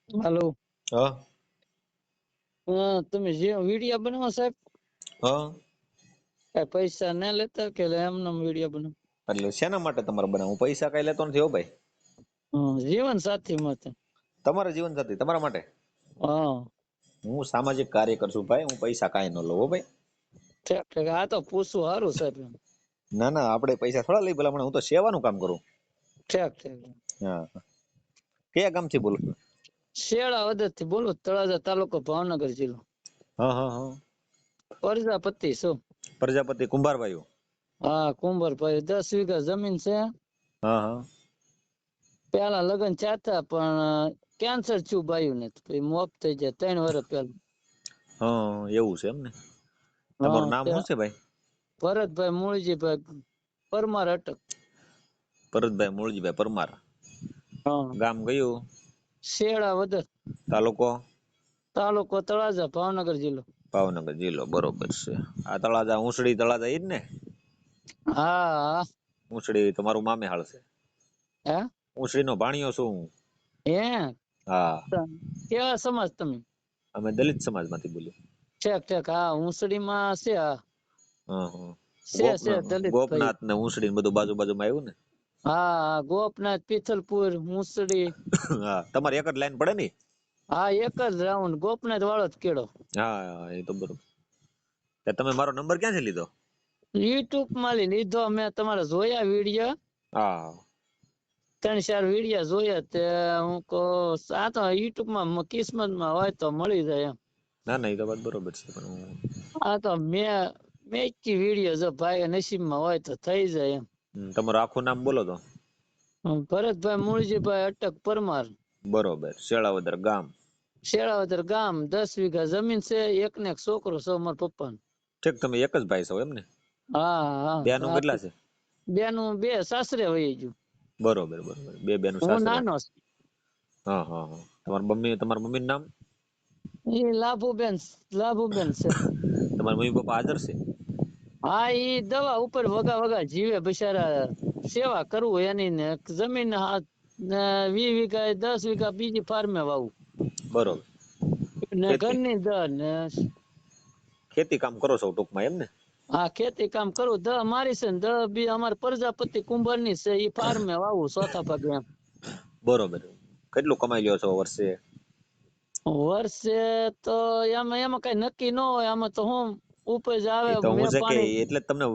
હાલો. હા તમે જે વિડીયો બનાવો સાહેબ, હા કઈ પૈસા ના લેતા કે એમને વિડીયો બનાવો? એટલે શેના માટે તમારે બનાવું? હું પૈસા કઈ લેતો નથી હો ભાઈ. જીવન સાથી માટે. તમારા જીવન સાથી તમારા માટે? હા, હું સામાજિક કાર્યકર છું ભાઈ, હું પૈસા કાંઈ ન લઉં હો ભાઈ. ઠીક ઠીક. આ તો પૂછવું સારું સાહેબ. ના ના, આપણે પૈસા થોડા લઈ ભલા, હું તો સેવાનું કામ કરું. ઠીક ઠીક. હા, કયા ગામથી બોલો છો? શેળા વદર થી બોલું, તળાજા તાલુકો, ભાવનગર જિલ્લો. હા હા હા. પ્રજાપતિ શું? પ્રજાપતિ કુંભારભાઈ. હા, કુંભારભાઈ. 10 વીઘા જમીન છે. હા હા. પેલા લગ્ન ચાહતા પણ કેન્સર થયું બાયું ને, પછી મોત થઈ જાય 3 વર્ષ પહેલા. હા, એવું છે એમ ને. તમારું નામ શું છે ભાઈ? ભરતભાઈ મૂળજીભાઈ પરમાર અટક. ભરતભાઈ મૂળજીભાઈ પરમાર. હા, ગામ કયું? શેળા વદર. તાલુકો? તાલુકો તળાજા, ભાવનગર જિલ્લો. ભાવનગર જિલ્લો, બરોબર છે. આ તળાજા ઉસળી તળાજા ઈ જ ને? હા. ઉસળી તમારું મામે હાલ છે. હે? ઉસળી નો ભાણિયો છું હું. હે? હા, કેવા સમાજ તમે? અમે દલિત સમાજ માંથી બોલીએ. ઠીક ઠીક. હા, ઉસડીમાં છે. હા, હા હા. છે દલિત ભાઈ. ગોપનાથ ને ઉસળી બધું બાજુ બાજુમાં આવ્યું ને? હા, ગોપનાથ, પિથલપુર, મુસડી. હા, તમારે એક જ લાઈન પડે ને? હા, એક જ રાઉન્ડ. ગોપનાથ વાળો જ કેળો. હા, એ તો બરોબર. તમે મારો નંબર ક્યાંથી લીધો? યુટ્યુબ માં લીધો મેં, તમારા જોયા વિડીયો. હા 3-4 વિડીયો જોયા તે હું કહું આ તો યુટ્યુબ માં કિસ્મત માં હોય તો મળી જાય એમ. ના ના, એ તો વાત બરોબર છે, પણ આ તો મેં વિડીયો જો ભાઈ નસીબમાં હોય તો થઈ જાય એમ. તમારું આખું નામ બોલો તો. ભરતભાઈ મૂળજીભાઈ અટક પરમાર. બરોબર. શેળાવદર ગામ? શેળાવદર ગામ. 10 વીઘા જમીન છે. એક ને એક છોકરો છે મારા પપ્પા. ઠીક, તમે એક જ ભાઈ છો એમ ને? હા બેનું હા. કેટલા છે? બેનું 2 સાસરે વહી ગયું. બરોબર બરોબર. બે બેનું હું સાસરે. નાનો છું. હા હા હા. તમારા મમ્મી નું નામ? એ લાભુબેન છે. તમારા મમ્મી પપ્પા હાજર છે? હા, ઈ દવા ઉપર વગા વગા જીવે બિચારા. સેવા કરવું એની ને જમીન 20 વીઘા 10 વીઘા બીજી ફાર્મે વાવું બરોબર. ને ખેતી ઘરની ને ખેતી કામ કરો છો ટૂંકમાં એમ ને? હા, ખેતી કામ કરું. મારી છે ને બી અમારે પ્રજાપતિ કુંભાર ની છે. ઈ ફાર્મે વાવું ચોથા ભાગે એમ. બરોબર. કેટલું કમાઈ લ્યો છો વર્ષે? વર્ષે તો એમાં કઈ નક્કી ન હોય. આમાં તો હું ઉપજ આવે એ તો હું મેં છે કે પાણી. એટલે જ તમને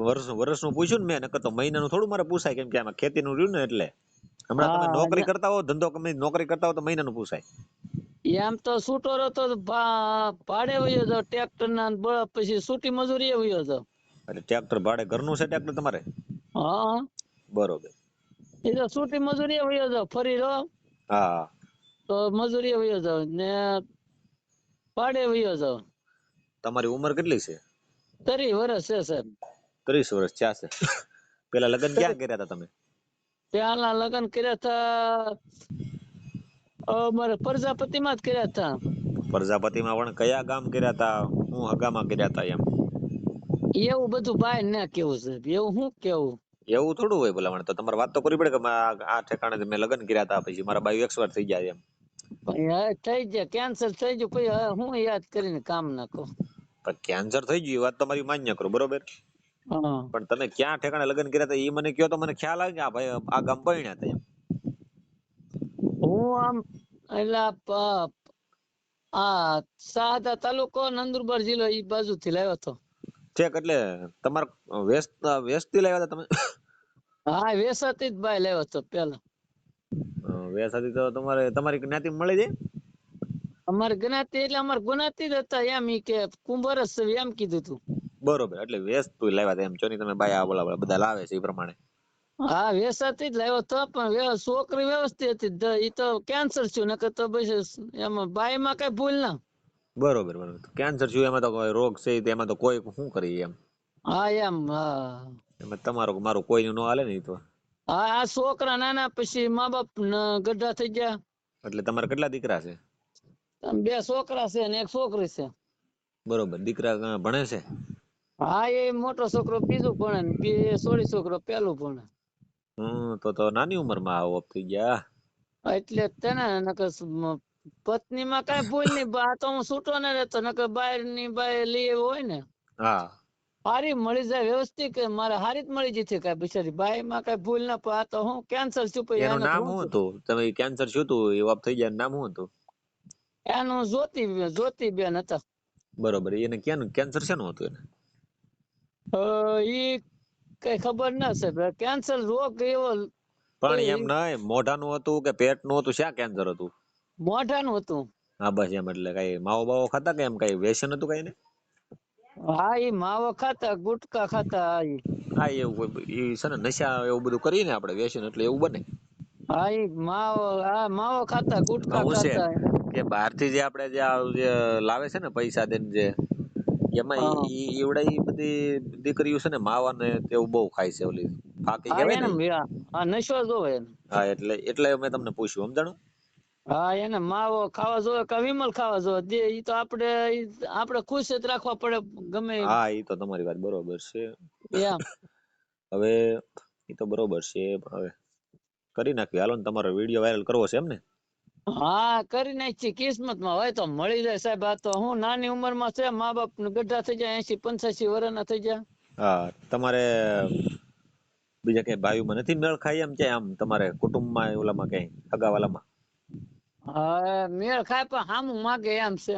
વર્ષનું પૂછ્યું ને મેં, નકર તો મહિનાનું થોડું મારે પૂછાય, કેમ કે આમાં ખેતીનું રહ્યું ને એટલે. હમણાં તમે હા, નોકરી કરતા હો, ધંધો ગમે નોકરી કરતા હો તો મહિનાનું પૂછાય. એમ તો છૂટો રહેતો ભાડે વયો જાવ ટ્રેક્ટર ના બળદ, પછી છૂટી મજૂરી વયો જાવ. એટલે ટ્રેક્ટર ભાડે ઘરનું છે ટ્રેક્ટર તમારે? હા, બરોબર. એ તો છૂટી મજૂરી વયો જાવ. ફરી રહો હા. તો મજૂરી વયો જાવ ને ભાડે વયો જાવ. તમારી ઉંમર કેટલી છે? 30 વર્ષ છે સાહેબ. 30 વર્ષ થયા છે. પેલા લગ્ન ક્યાં કર્યા હતા તમે? પેલા લગ્ન કર્યા હતા મારે પ્રજાપતિ માં જ કર્યા હતા. પ્રજાપતિમાં પણ કયા ગામ કર્યા હતા? હું હગામાં કર્યા હતા એમ? એવું બધું બહાર ના કેવું છે. એવું શું કેવું? એવું થોડું હોય ભલામણ. તો તમારે વાત તો કરવી પડે કે આ ઠેકાણે મેં લગ્ન કર્યા હતા, પછી મારા બાયું એક્સપાયર થઈ જાય એમ. થઈ જાય કેન્સર થઈ ગયું પછી હું યાદ કરીને કામ ના કહું. પણ કેન્સર થઈ ગયું એ વાત તમારી માન્ય કરો, બરોબર. હા, પણ તમે ક્યાં ઠેકાણે લગ્ન કર્યા હતા એ મને કહો તો મને ખ્યાલ આવે કે આ ભાઈ આ ગામ પરણ્યા હતા એમ. હું આમ એટલે સાદા તાલુકો નંદુરબાર જિલ્લો ઈ બાજુ થી લાવ્યો હતો. ઠેક, એટલે તમારે વેસ્ટ થી લાવ્યા હતા તમે? હા, વેસાતી જ બાય લાવ્યો હતો પેલા. વેસાથી તો તમારી જ્ઞાતિ મળી જાય? અમારે જ્ઞાતિ એટલે અમારે ગુનાતી જ હતા એમ. ઈ કે કુંભાર જ છે એમ કીધું તું. બરોબર. એટલે વેસ્ટ તું લાવ્યા હતા એમ છો ને તમે બાયા બોલા બધા લાવે છે એ પ્રમાણે. હા, વેસાતી જ લાવ્યો હતો પણ છોકરી વ્યવસ્થિત હતી. ઈ તો કેન્સર થયું નકર તો બસ એમાં બાય માં કઈ ભૂલ ના. બરોબર બરોબર. કેન્સર થયું એમાં તો રોગ છે એમાં તો કોઈ શું કરી એમ. હા એમ. હા, એમાં તમારું મારું કોઈ ન હાલે ને. તો હા, આ છોકરા નાના પછી મા બાપ ગઢા થઈ ગયા. એટલે તમારે કેટલા દીકરા છે? 2 છોકરા છે ને 1 છોકરી છે. બરોબર. દીકરા ભણે છે? હા, એ મોટો છોકરો બીજું ભણે ને બે સોળી છોકરો પેલું ભણે. તો નાની ઉંમર માં આવો થઈ ગયા. એટલે તેને નકર પત્ની માં કઈ ભૂલ નહીં, આ તો હું છૂટો ને રહેતો, નકર બહાર ની બાય લઈ આવ્યો હોય ને હા હારી મળી જાય વ્યવસ્થિત, કે મારે હારી જ મળી જતી કઈ બિચારી બાઈ માં કઈ ભૂલ ના પડે. આ તો હું કેન્સર છું પછી એનું એને તો નામ હું શું છું. હતું? તમે કેન્સર શું હતું એ ઓફ થઈ ગયા નામ શું હતું? એનું જ્યોતિબેન હતા. બરોબર. એને ક્યાંનું કેન્સર શેનું હતું એને? ઈ કઈ ખબર ના સાહેબ, કેન્સર રોગ એવો પણ એમ કઈ નહીં, મોઢાનું હતું કે પેટનું હતું, શા કેન્સર હતું? મોઢાનું હતું. હા બસ એમ. એટલે કઈ માવો બાવો ખાતા કે એમ કઈ વ્યસન હતું કઈ ને? હા ઈ માવો ખાતા, ગુટકા ખાતા. હા એવું કોઈ છે ને, નશા એવું બધું કરીને આપણે વ્યસન, એટલે એવું બને. હા ઈ માવો ખાતા, એમાં ગુટકા હું છે ખાતા. કે બહારથી જે આપણે જે લાવે છે ને પૈસા દઈને, જે એમાં હા એવડા ઈ બધી દીકરીઓ છે ને માવા ને તેવું બહુ ખાય છે, ઓલી ફાકી હા કહેવાય ને એને ઈ. નશો જોવે એને. હા એટલે મેં તમને પૂછ્યું, સમજાણું? હા એને માવો ખાવા જોવે કે વિમલ ખાવા જોવે, ઈ તો આપણે ખુશ જ રાખવા પડે ગમે હા એ તો તમારી વાત બરોબર છે. એમ. હવે એ તો બરોબર છે, પણ હવે કરી નાખ્યું. હાલો ને, તમારો વિડીયો વાયરલ કરવો છે એમ ને? હા કરી નાખી, કિસ્મત માં હોય તો મળી જાય સાહેબ. આ તો હું નાની ઉંમર માં છે, મા બાપ ગઢા થઈ જાય, 80-85 વર્ષના થઈ જાય. હા તમારે બીજા કઈ ભાઈઓમાં નથી મેળ ખાય એમ છે આમ તમારે કુટુંબમાં ઓલામાં કઈ સગાવાલામાં? હા મેળ ખાય પણ હામું માગે એમ છે.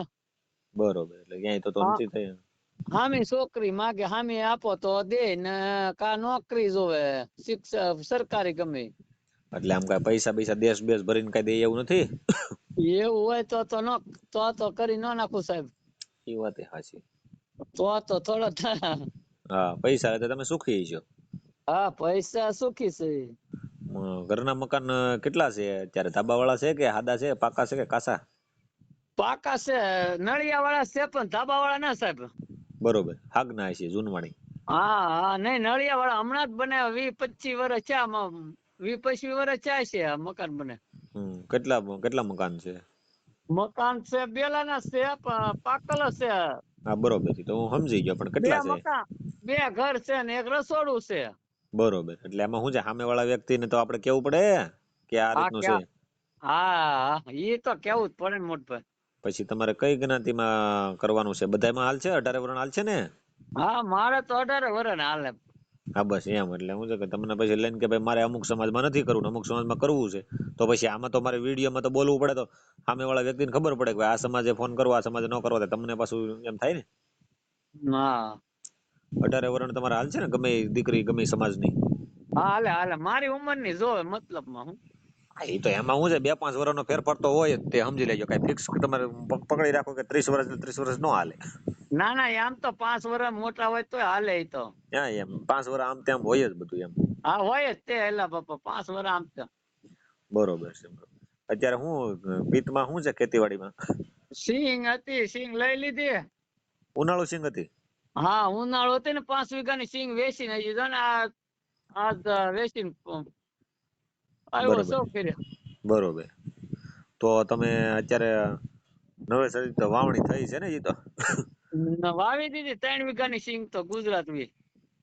બરોબર. એટલે ક્યાંય તો હા નથી થઈ. હામી છોકરી માગે, હામી આપો તો દે ને, કા નોકરી જોવે શિક્ષક સરકારી ગમે. એટલે આમ કઈ પૈસા પૈસા દેશ બેસ ભરીને કઈ દે એવું નથી? એવું હોય તો કરી ન નાખું સાહેબ. એ વાત સાચી. તો થોડો થાય. હા પૈસા હોય તો તમે સુખી છો. હા પૈસા સુખી છે. ઘરના મકાન કેટલા છે અત્યારે? ધાબા વાળા છે કે સાદા છે, પાકા છે કે કાસા? પાકા છે, નળિયા વાળા છે, પણ ધાબા વાળા ના સાહેબ. બરોબર. હાગના છે જૂનવાણી? હા નહીં, નળિયા વાળા હમણાં જ બનાવ્યા, 20-25 વર્ષ છે. 20-25 વર્ષ થયા છે આ મકાન બને. કેટલા મકાન છે? મકાન છે બેલાના છે, પણ પાકલ છે. હા બરોબર. તો હું સમજી ગયો, પણ બે કેટલા છે? મકાન, 2 ઘર છે ને 1 રસોડું છે. બરોબર. એટલે એમાં શું છે, સામે વાળા વ્યક્તિને તો આપણે કેવું પડે કે આ હા રીતનું છે. ક્યાં, હા એ તો કેવું જ પડે ને મોટભાઈ. પછી તમારે કઈ જ્ઞાતિમાં કરવાનું છે? બધામાં હાલ છે? 18 વર્ષ હાલ છે ને? હા મારે તો 18 વર્ષ હાલે. હા બસ એમ. એટલે શું છે કે તમને પછી લઈને કે ભાઈ મારે અમુક સમાજમાં નથી કરવું, અમુક સમાજમાં કરવું છે, તો પછી આમાં તો મારે વિડીયોમાં તો બોલવું પડે, તો સામે વાળા વ્યક્તિને ખબર પડે કે આ સમાજે ફોન કરવો, આ સમાજે ન કરવો, તમને પાછું એમ થાય ને. હા 18 વર્ષ તમારે હાલ છે ને, ગમે એ દીકરી ગમે એ સમાજની? હા હાલે મારી ઉંમર ની જોવે મતલબમાં હું. હા એ તો એમાં શું છે, 2-5 વર્ષનો ફેરફાર તો હોય જ, તે સમજી લેજો. કઈ ફિક્સ તમારે પકડી રાખો કે 30 વર્ષ ને 30 વર્ષ નો હાલે. ના ના આમ તો 5 વર્ષ મોટા હોય તો હાલે ઈ તો. હા એમ 5 વર્ષ આમ તેમ હોય જ બધું એમ. હા હોય જ તે, એલા બાપા 5 વર્ષ આમ તો. બરોબર છે. અત્યારે શું પિત્તમાં શું છે ખેતીવાડીમાં? સિંગ હતી, સિંગ લઈ લીધી. ઉનાળુ સિંગ હતી? હા ઉનાળો હતી ને, 5 વીઘાની સિંગ વેચી નાખી ને. આ વેચીને આવ્યો બરોબર શું કર્યા. બરોબર. તો તમે અત્યારે નવેસરી તો વાવણી થઈ છે ને? એ તો વાવી દીધી 3 વીઘાની સિંગ તો ગુજરાત વી.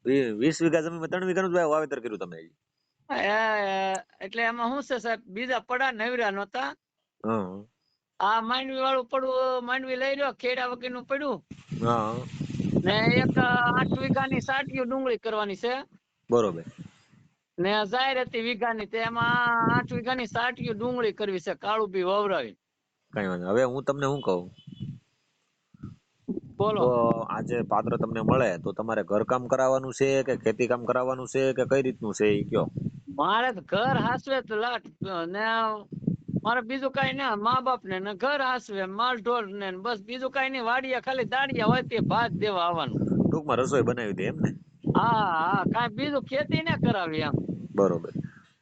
20 વીઘા જમીનમાં 3 વીઘાનું જ વાવેતર કર્યું તમે? એટલે એમાં શું છે સાહેબ, બીજા પડા નવરા નહોતા. હા આ માંડવી વાળું પડવું, માંડવી લઈ રહ્યો, ખેડા વગર પડ્યું. હા ને એક 8 વીઘાની સાટીઓ ડુંગળી કરવાની છે. બરોબર. ને જાહેર હતી વીઘાની, તેમાં 8 વીઘાની સાટીઓ ડુંગળી કરવી છે, કાળું બી વવરાવી. કઈ વાંધો. હવે હું તમને શું કહું, બોલો. તો આજે પાત્ર તમને મળે તો તમારે ઘરકામ કરાવવાનું છે કે ખેતી કામ કરાવવાનું છે કે કઈ રીતનું છે એ કયો? મારે તો ઘર હાસવે તો લાટ ને, મારે બીજું કઈ ના, મા બાપ ને ઘર હાસવે, માલ ઢોર ને બસ, બીજું કઈ નઈ. વાડિયા ખાલી દાડિયા હોય તે ભાત દેવા આવવાનું. ટૂંકમાં રસોઈ બનાવી દે એમ ને? હા કઈ બીજું ખેતી ના કરાવી એમ. બરોબર.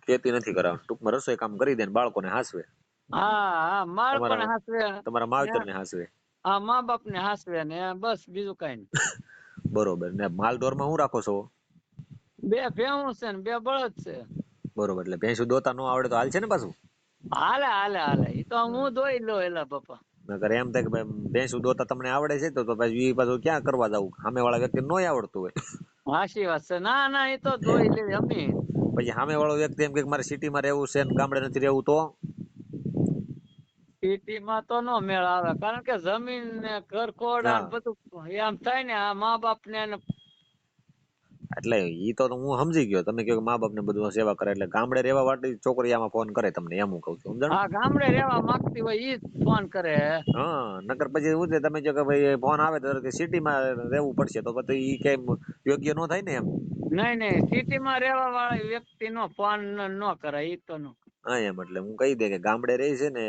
ખેતી નથી કરાવવાની, ટૂંકમાં રસોઈ કામ કરી દે ને બાળકોને હાસવે. હા બાળકોને તમારા હાસવે. તમારા માવતરને હાસવે. હા મા બાપ ને હાસવે ને બસ, બીજું કઈ નઈ. બરોબર. ને માલ ઢોરમાં શું રાખો છો? 2 ભેહું છે ને 2 બળદ છે. બરોબર. એટલે ભેંસું દોતા ન આવડે તો હાલ છે ને પાછું? હાલે એ તો હું દોઈ લો એલા બાપા. નકર એમ થાય કે ભાઈ ભેંસું દોતા તમને આવડે છે, તો પછી એ પાછું ક્યાં કરવા જવું? સામે વાળા વ્યક્તિ નો આવડતું હોય. હાચી વાત છે. ના એ તો દોઈ લે અમે. પછી સામે વાળો વ્યક્તિ એમ કે મારે સિટીમાં રહેવું છે ને ગામડે નથી રહેવું, તો? સિટીમાં તો નો મેળ આવે, કારણ કે જમીન ને ઘર ખોરડા ને હા બધું એમ થાય ને, આ મા બાપ ને એટલે ઈ તો હું સમજી ગયો, તમે કહો કે મા બાપ ને બધું સેવા કરે, એટલે ગામડે રહેવા વાળી છોકરી આમાં ફોન કરે તમને, એમ હું કહું છું, સમજણ? હા ગામડે રહેવા માંગતી હોય ઈ જ ફોન કરે. હા નકર પછી એવું છે, તમે જો કે ભાઈ ફોન આવે તો કે સિટીમાં રહેવું પડશે, તો પછી ઈ કેમ યોગ્ય નો થાય ને એમ. નહીં નહીં, સિટીમાં રહેવા વાળી વ્યક્તિ નો ફોન નો કરે, ઈ તો નો. હા એમ, એટલે હું કહી દે કે ગામડે રહી છે ને,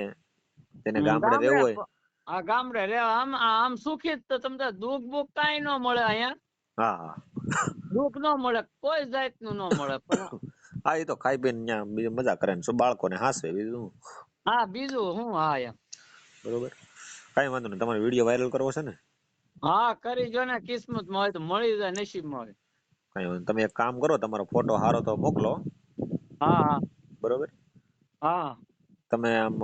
તેને ગામડે ગામડે રહેવું હોય. આ ગામડે રહેવા આમ સુખી જ, તો તમને દુઃખ બુખ કાંઈ નો મળે અહીંયા. હા હા દુઃખ નો મળે, કોઈ જાતનું નો મળે, પણ હા એ તો ખાઈ પીને ત્યાં બીજું મજા કરે ને, શું બાળકોને હાસે બીજું શું. હા બીજું હું, હા એમ. બરોબર, કઈ વાંધો નહીં, તમારે વિડીયો વાયરલ કરવો છે ને? હા કરી જો ને, કિસ્મતમાં હોય તો મળી જાય, નસીબમાં હોય. કઈ વાંધો, તમે એક કામ કરો, તમારો ફોટો હારો તો મોકલો. હા બરોબર, હા તમે આમ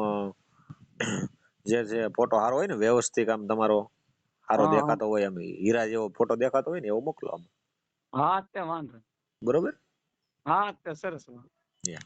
જે ફોટો હારો હોય ને, વ્યવસ્થિત આમ તમારો હારો હા હા દેખાતો હોય, આમ હીરા જેવો ફોટો દેખાતો હોય ને, એવો મોકલો આમ. હા તે વાંધો. બરોબર. હા તે સરસ. Yeah.